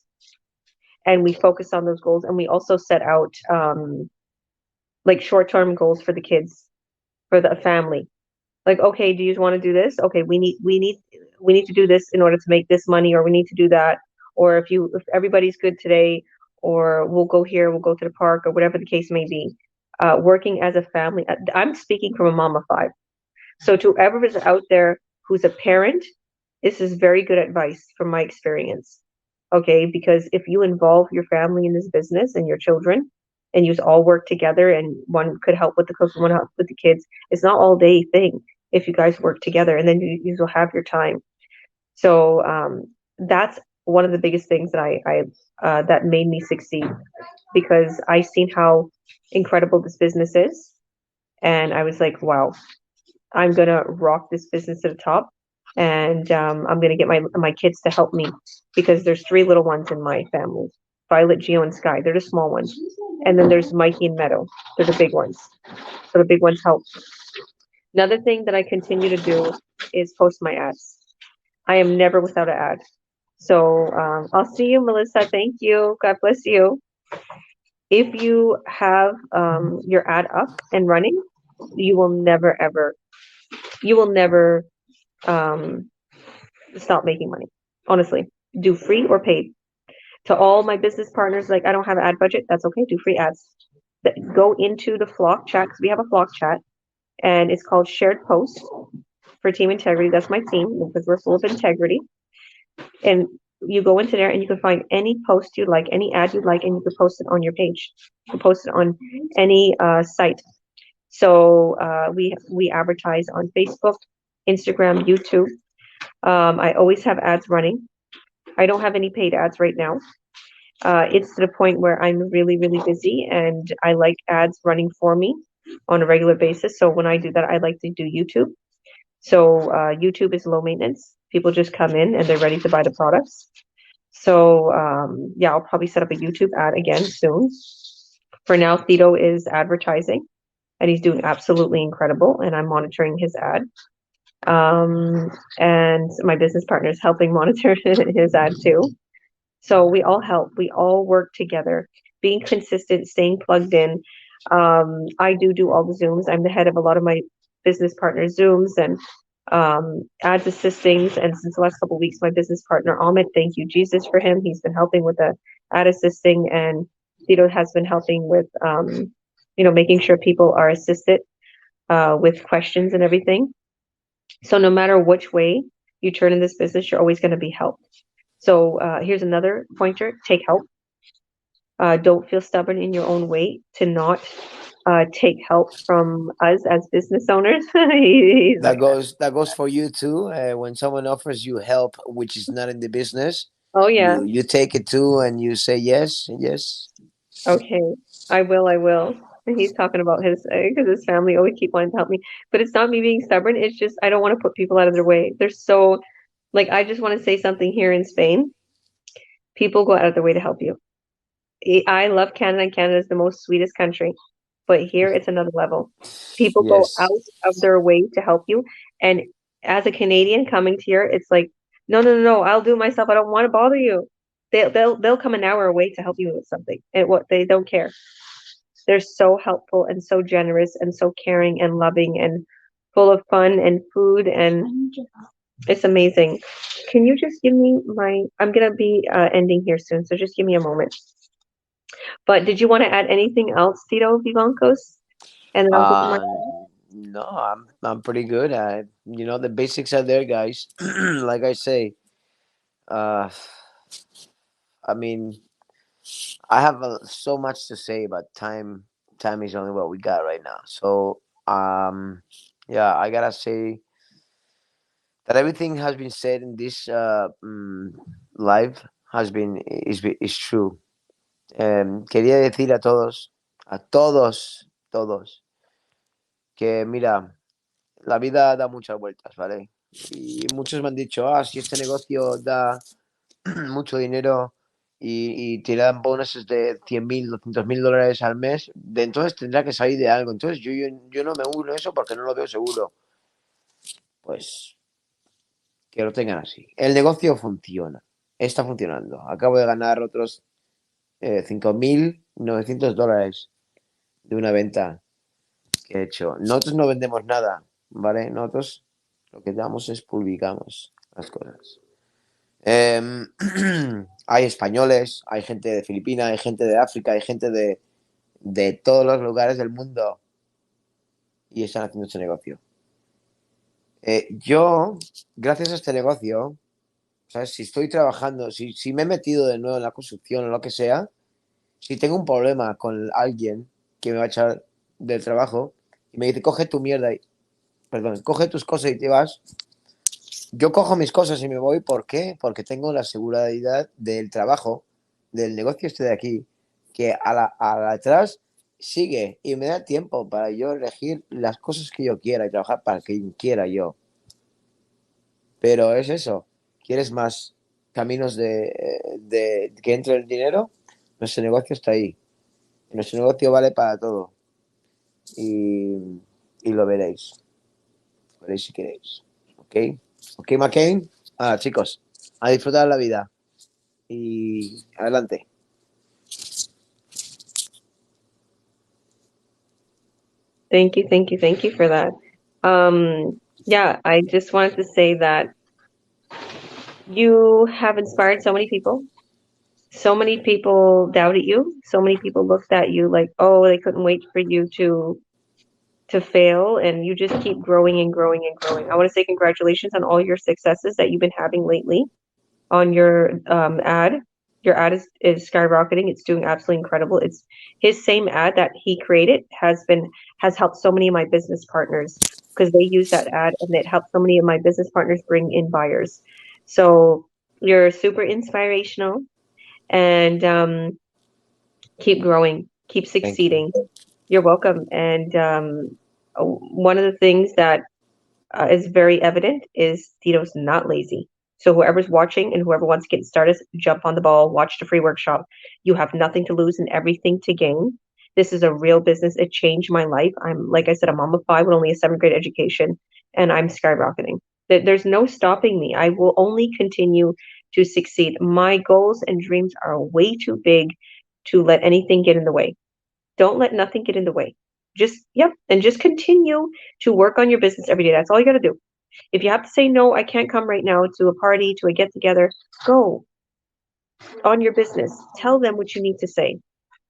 and we focus on those goals. And we also set out like short-term goals for the kids, for the family. Like, okay, do you want to do this? Okay, we need to do this in order to make this money, or we need to do that. Or if everybody's good today, or we'll go here, we'll go to the park, or whatever the case may be. Working as a family. I'm speaking from a mom of five. So to whoever is out there who's a parent, this is very good advice from my experience. Okay, because if you involve your family in this business and your children, and you all work together, and one could help with the cooking, one help with the kids, it's not all day thing if you guys work together, and then you will have your time. So that's one of the biggest things that I that made me succeed, because I seen how incredible this business is, and I was like, wow, I'm gonna rock this business to the top, and I'm gonna get my kids to help me, because there's three little ones in my family: Violet, Geo, and Sky. They're the small ones, and then there's Mikey and Meadow. They're the big ones. So the big ones help. Another thing that I continue to do is post my ads. I am never without an ad. So I'll see you, Melissa. Thank you. God bless you. If you have your ad up and running, you will never ever, you will never um, stop making money. Honestly, do free or paid. To all my business partners, like, I don't have an ad budget. That's okay. Do free ads. Go into the flock chat, because we have a flock chat, and it's called Shared Post for Team Integrity. That's my team, because we're full of integrity. And you go into there and you can find any post you like, any ad you like, and you can post it on your page. You can post it on any site. So we advertise on Facebook, Instagram, YouTube. I always have ads running. I don't have any paid ads right now. It's to the point where I'm really, really busy, and I like ads running for me on a regular basis. So when I do that, I like to do YouTube. So YouTube is low maintenance. People just come in and they're ready to buy the products. So yeah, I'll probably set up a YouTube ad again soon. For now, Tito is advertising, and he's doing absolutely incredible, and I'm monitoring his ad. And my business partner is helping monitor his ad too. So we all help. We all work together, being consistent, staying plugged in. I do all the Zooms. I'm the head of a lot of my business partners' Zooms and ads assistings. And since the last couple of weeks, my business partner, Ahmed, thank you, Jesus, for him. He's been helping with the ad assisting, and Tito has been helping with, making sure people are assisted with questions and everything. So no matter which way you turn in this business, you're always going to be helped. So here's another pointer: take help. Don't feel stubborn in your own way to not take help from us as business owners. That goes for you too. When someone offers you help, which is not in the business, Oh yeah. you take it too, and you say yes, yes. Okay, I will. I will. And he's talking about his, because his family always keep wanting to help me, but it's not me being stubborn. It's just I don't want to put people out of their way. They're so, like, I just want to say something here in Spain. People go out of their way to help you. I love Canada, and Canada is the most sweetest country, but here it's another level. People go out Yes. of their way to help you, and as a Canadian coming to here, it's like, no, no, no, no, I'll do it myself. I don't want to bother you. They'll come an hour away to help you with something, and what they don't care. They're so helpful and so generous and so caring and loving and full of fun and food, and it's amazing. Can you just give me I'm gonna be ending here soon, so just give me a moment. But did you want to add anything else, Tito Vivancos? And then I'll go to my. No, I'm pretty good. The basics are there, guys. Like I say, uh, I mean, I have so much to say, but time is only what we got right now. So, yeah, I gotta say that everything has been said in this live is true. Quería decir a todos, todos, que mira, la vida da muchas vueltas, ¿vale? Y muchos me han dicho, si este negocio da mucho dinero y te dan bonuses de 100.000, 200.000 dólares al mes, de entonces tendrá que salir de algo. Entonces yo no me uno a eso porque no lo veo seguro. Pues que lo tengan así. El negocio funciona, está funcionando. Acabo de ganar otros 5.900 dólares de una venta que he hecho. Nosotros no vendemos nada, ¿vale? Nosotros lo que damos es publicamos las cosas. Hay españoles, hay gente de Filipinas, hay gente de África, hay gente de todos los lugares del mundo y están haciendo este negocio. Yo, gracias a este negocio, ¿sabes? Si estoy trabajando, si me he metido de nuevo en la construcción o lo que sea, si tengo un problema con alguien que me va a echar del trabajo y me dice, coge tu mierda, perdón, coge tus cosas y te vas, yo cojo mis cosas y me voy. ¿Por qué? Porque tengo la seguridad del trabajo, del negocio este de aquí, que a la atrás sigue y me da tiempo para yo elegir las cosas que yo quiera y trabajar para quien quiera yo. Pero es eso. ¿Quieres más caminos de que entre el dinero? Nuestro negocio está ahí. Nuestro negocio vale para todo. Y lo veréis. Lo veréis si queréis. ¿Ok? ¿Ok, McCain? Chicos, a disfrutar la vida. Y adelante. Thank you, thank you, thank you for that. Yeah, I just wanted to say that you have inspired so many people. So many people doubted you. So many people looked at you like, oh, they couldn't wait for you to fail, and you just keep growing and growing and growing. I want to say congratulations on all your successes that you've been having lately on your ad. Your ad is skyrocketing. It's doing absolutely incredible. It's his same ad that he created has helped so many of my business partners because they use that ad and it helped so many of my business partners bring in buyers. So you're super inspirational, and keep growing, keep Thank you. succeeding. You're welcome. And one of the things that is very evident is Tito's not lazy. So whoever's watching and whoever wants to get started, jump on the ball, watch the free workshop. You have nothing to lose and everything to gain. This is a real business. It changed my life. I'm, like I said, a mom of five with only a seventh grade education, and I'm skyrocketing. There's no stopping me. I will only continue to succeed. My goals and dreams are way too big to let anything get in the way. Don't let nothing get in the way. And just continue to work on your business every day. That's all you got to do. If you have to say no, I can't come right now to a party, to a get together, go on your business. Tell them what you need to say.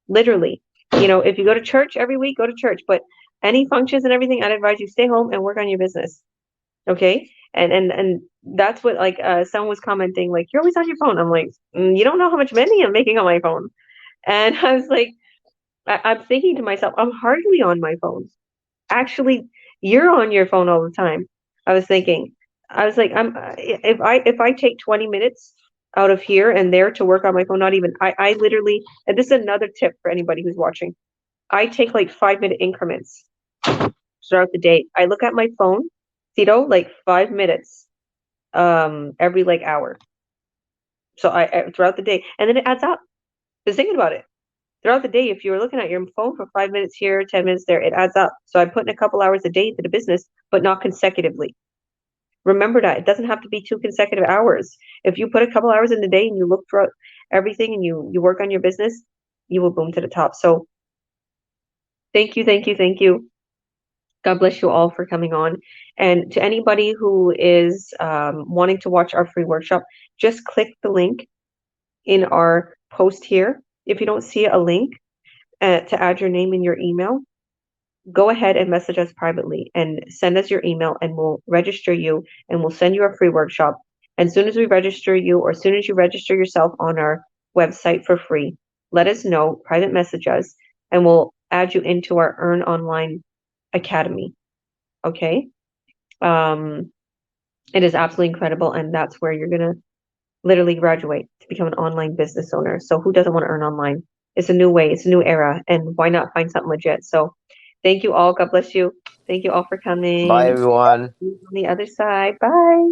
Literally. If you go to church every week, go to church. But any functions and everything, I'd advise you stay home and work on your business. Okay? And that's what, like, someone was commenting, like, you're always on your phone. I'm like, you don't know how much money I'm making on my phone. And I was like, I'm thinking to myself, I'm hardly on my phone. Actually, you're on your phone all the time. I was thinking, I was like, if I take 20 minutes out of here and there to work on my phone, not even, I literally, and this is another tip for anybody who's watching. I take like 5 minute increments throughout the day. I look at my phone, Cito, like 5 minutes, every like hour. So I throughout the day, and then it adds up. Just thinking about it. Throughout the day, if you were looking at your phone for 5 minutes here, 10 minutes there, it adds up. So I'm putting a couple hours a day into the business, but not consecutively. Remember that it doesn't have to be 2 consecutive hours. If you put a couple hours in the day and you look throughout everything and you work on your business, you will boom to the top. So thank you, thank you, thank you. God bless you all for coming on. And to anybody who is wanting to watch our free workshop, just click the link in our post here. If you don't see a link to add your name and your email, go ahead and message us privately and send us your email, and we'll register you and we'll send you a free workshop. And as soon as we register you, or as soon as you register yourself on our website for free, let us know, private message us, and we'll add you into our Earn Online Academy. Okay? It is absolutely incredible, and that's where you're going to literally graduate to become an online business owner. So who doesn't want to earn online? It's a new way, it's a new era, and why not find something legit? So thank you all. God bless you. Thank you all for coming. Bye, everyone. See you on the other side. Bye.